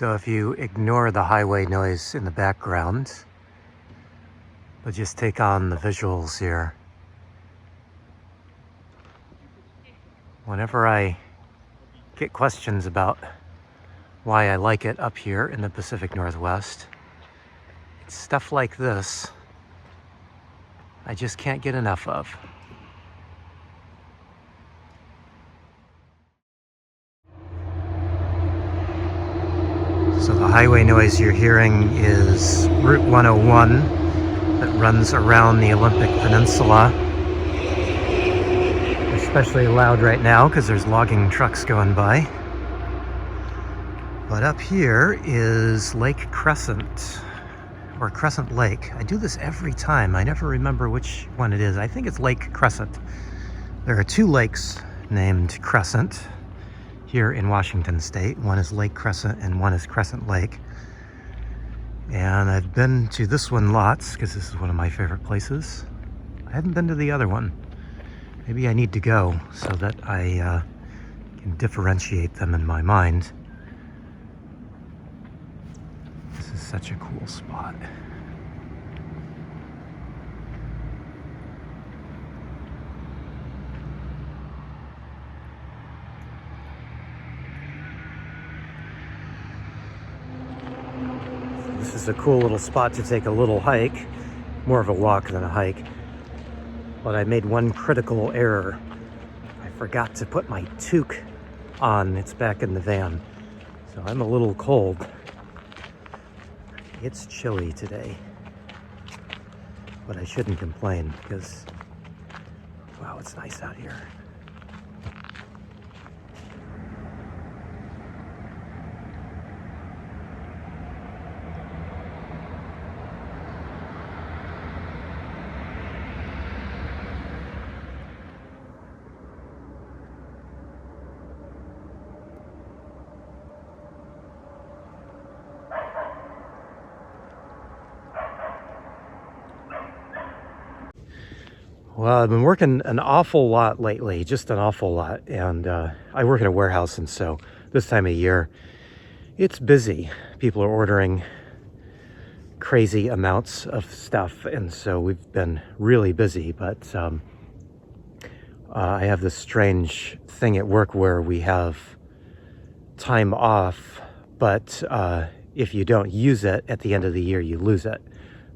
So if you ignore the highway noise in the background, but just take on the visuals here. Whenever I get questions about why I like it up here in the Pacific Northwest, it's stuff like this I just can't get enough of. So the highway noise you're hearing is Route 101 that runs around the Olympic Peninsula. Especially loud right now because there's logging trucks going by. But up here is Lake Crescent, or Crescent Lake. I do this every time. I never remember which one it is. I think it's Lake Crescent. There are two lakes named Crescent here in Washington State. One is Lake Crescent and one is Crescent Lake. And I've been to this one lots because this is one of my favorite places. I haven't been to the other one. Maybe I need to go so that I can differentiate them in my mind. This is such a cool spot. This is a cool little spot to take a little hike, more of a walk than a hike. But I made one critical error. I forgot to put my toque on. It's back in the van. So I'm a little cold. It's chilly today. But I shouldn't complain because, wow, it's nice out here. Well, I've been working an awful lot lately, just an awful lot. And I work in a warehouse, and so this time of year, it's busy. People are ordering crazy amounts of stuff, and so we've been really busy. But I have this strange thing at work where we have time off, but if you don't use it at the end of the year, you lose it.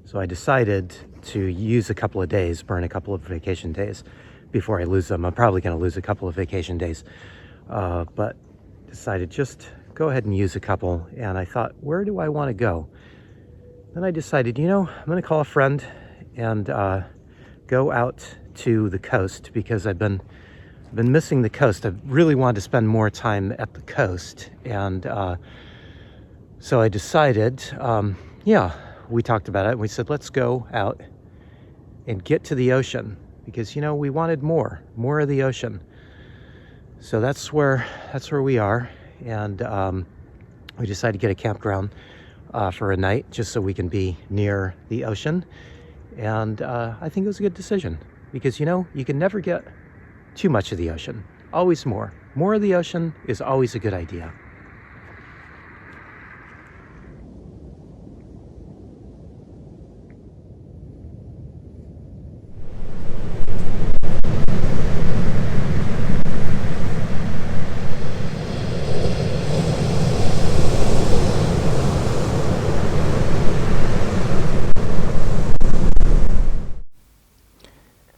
So I decided to use a couple of days, burn a couple of vacation days before I lose them. I'm probably going to lose a couple of vacation days, but decided just go ahead and use a couple. And I thought, where do I want to go? Then I decided, I'm going to call a friend and go out to the coast because I've been missing the coast. I really wanted to spend more time at the coast, and so I decided, we talked about it, and we said, let's go out and get to the ocean because, we wanted more of the ocean. So that's where we are. And we decided to get a campground for a night just so we can be near the ocean. And I think it was a good decision because, you can never get too much of the ocean. Always more. More of the ocean is always a good idea.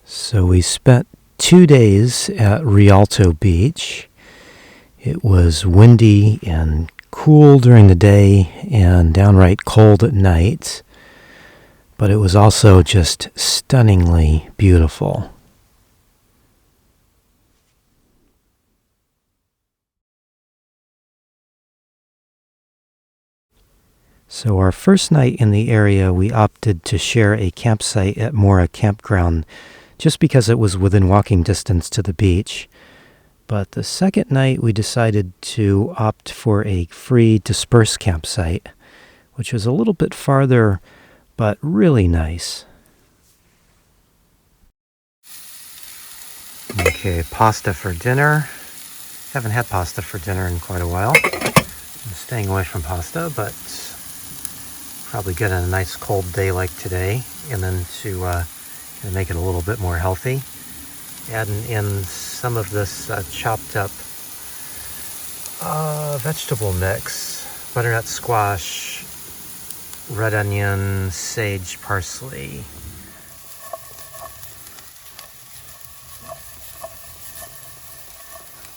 So we spent 2 days at Rialto Beach. It was windy and cool during the day and downright cold at night, but it was also just stunningly beautiful. So our first night in the area, we opted to share a campsite at Mora Campground just because it was within walking distance to the beach. But the second night, we decided to opt for a free dispersed campsite, which was a little bit farther, but really nice. Okay, pasta for dinner. Haven't had pasta for dinner in quite a while. This staying away from pasta, but probably good on a nice cold day like today. And then to make it a little bit more healthy, adding in some of this chopped up vegetable mix, butternut squash, red onion, sage, parsley.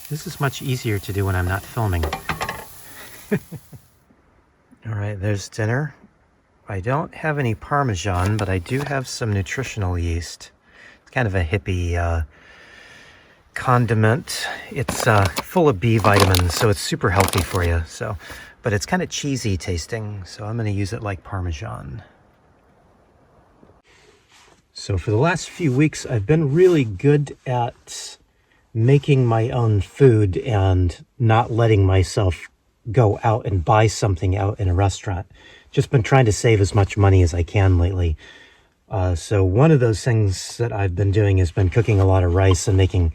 This is much easier to do when I'm not filming. All right, there's dinner. I don't have any Parmesan, but I do have some nutritional yeast. It's kind of a hippie condiment. It's full of B vitamins, so it's super healthy for you. But it's kind of cheesy tasting, so I'm going to use it like Parmesan. So for the last few weeks, I've been really good at making my own food and not letting myself go out and buy something out in a restaurant. Just been trying to save as much money as I can lately. So one of those things that I've been doing has been cooking a lot of rice and making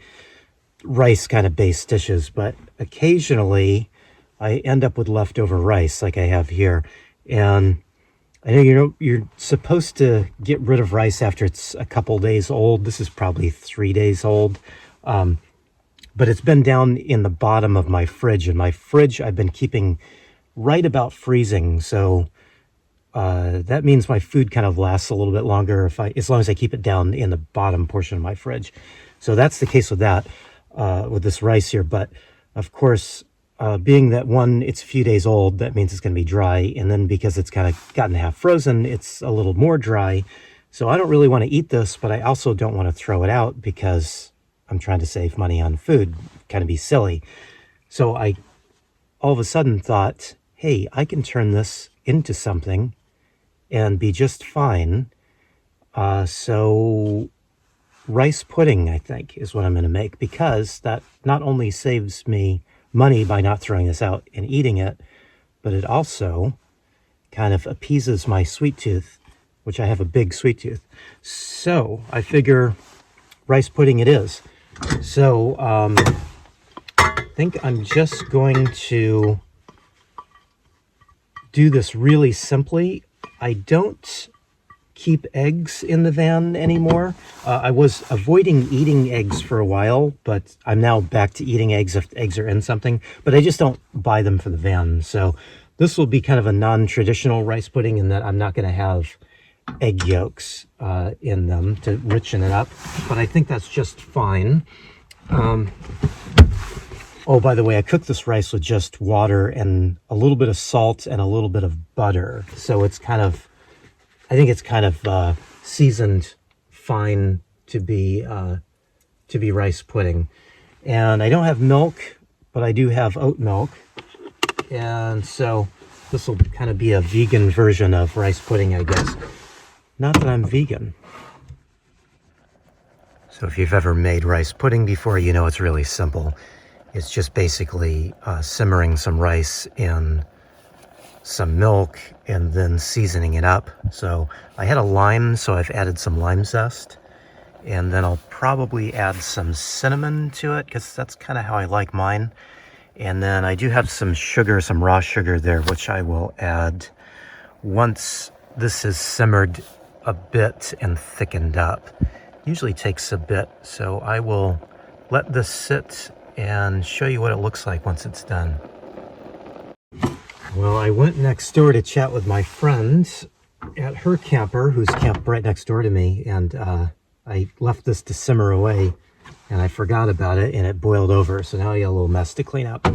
rice kind of based dishes, but occasionally I end up with leftover rice like I have here. And I know you're supposed to get rid of rice after it's a couple days old. This is probably 3 days old. But it's been down in the bottom of my fridge, and my fridge I've been keeping right about freezing. So that means my food kind of lasts a little bit longer as long as I keep it down in the bottom portion of my fridge. So that's the case with that, with this rice here. But of course, being that it's a few days old, that means it's going to be dry. And then because it's kind of gotten half frozen, it's a little more dry. So I don't really want to eat this, but I also don't want to throw it out because I'm trying to save money on food, kind of be silly. So I all of a sudden thought, hey, I can turn this into something and be just fine. So rice pudding, I think, is what I'm going to make, because that not only saves me money by not throwing this out and eating it, but it also kind of appeases my sweet tooth, which I have a big sweet tooth. So I figure rice pudding it is. So I think I'm just going to do this really simply. I don't keep eggs in the van anymore. I was avoiding eating eggs for a while, but I'm now back to eating eggs if eggs are in something, but I just don't buy them for the van. So this will be kind of a non-traditional rice pudding in that I'm not going to have egg yolks in them to richen it up, but I think that's just fine. Oh, by the way, I cooked this rice with just water and a little bit of salt and a little bit of butter. So it's kind of, I think it's kind of seasoned fine to be rice pudding. And I don't have milk, but I do have oat milk. And so this will kind of be a vegan version of rice pudding, I guess. Not that I'm vegan. So if you've ever made rice pudding before, you know it's really simple. It's just basically simmering some rice in some milk and then seasoning it up. So I had a lime, so I've added some lime zest. And then I'll probably add some cinnamon to it, because that's kind of how I like mine. And then I do have some sugar, some raw sugar there, which I will add once this is simmered a bit and thickened up. Usually takes a bit, so I will let this sit and show you what it looks like once it's done. Well, I went next door to chat with my friend at her camper, who's camped right next door to me, and I left this to simmer away, and I forgot about it, and it boiled over, so now I got a little mess to clean up.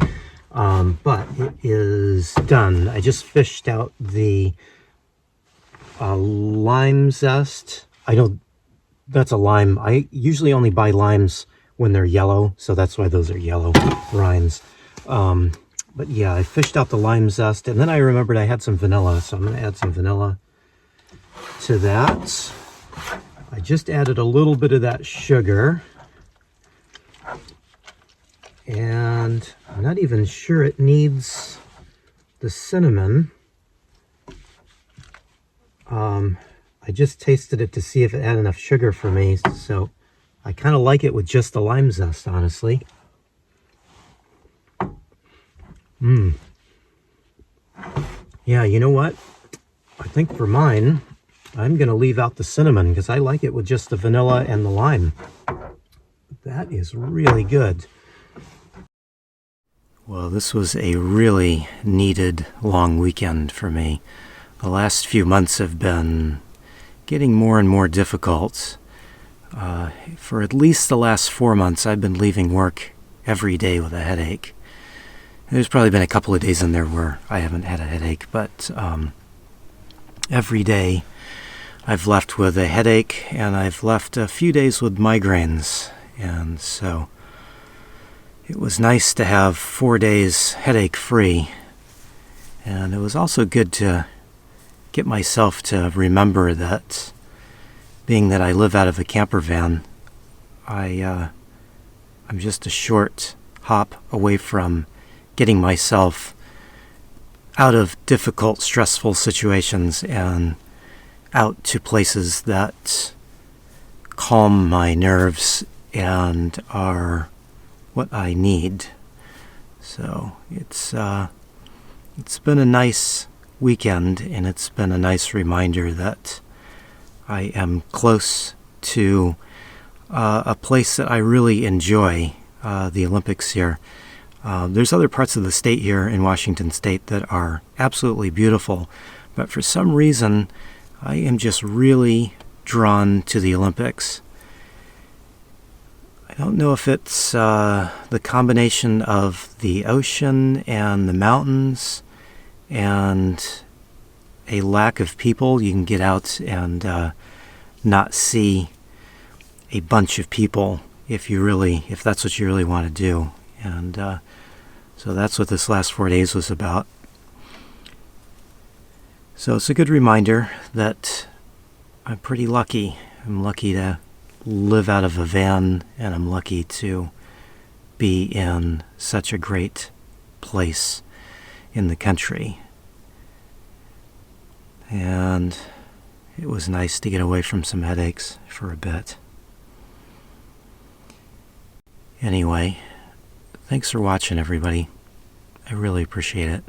But it is done. I just fished out the lime zest. I know that's a lime. I usually only buy limes when they're yellow, so that's why those are yellow rinds. But yeah, I fished out the lime zest, and then I remembered I had some vanilla, so I'm going to add some vanilla to that. I just added a little bit of that sugar, and I'm not even sure it needs the cinnamon. I just tasted it to see if it had enough sugar for me, so I kind of like it with just the lime zest, honestly. Yeah, you know what? I think for mine, I'm going to leave out the cinnamon because I like it with just the vanilla and the lime. That is really good. Well, this was a really needed long weekend for me. The last few months have been getting more and more difficult. For at least the last 4 months, I've been leaving work every day with a headache. There's probably been a couple of days in there where I haven't had a headache, but every day I've left with a headache, and I've left a few days with migraines. And so it was nice to have 4 days headache-free. And it was also good to get myself to remember that, being that I live out of a camper van, I'm just a short hop away from getting myself out of difficult, stressful situations and out to places that calm my nerves and are what I need. So it's been a nice weekend, and it's been a nice reminder that I am close to a place that I really enjoy, the Olympics here. There's other parts of the state here in Washington State that are absolutely beautiful, but for some reason, I am just really drawn to the Olympics. I don't know if it's the combination of the ocean and the mountains and a lack of people. You can get out and not see a bunch of people if that's what you really want to do. And so that's what this last 4 days was about. So it's a good reminder that I'm pretty lucky. I'm lucky to live out of a van, and I'm lucky to be in such a great place in the country. And it was nice to get away from some headaches for a bit. Anyway, thanks for watching, everybody. I really appreciate it.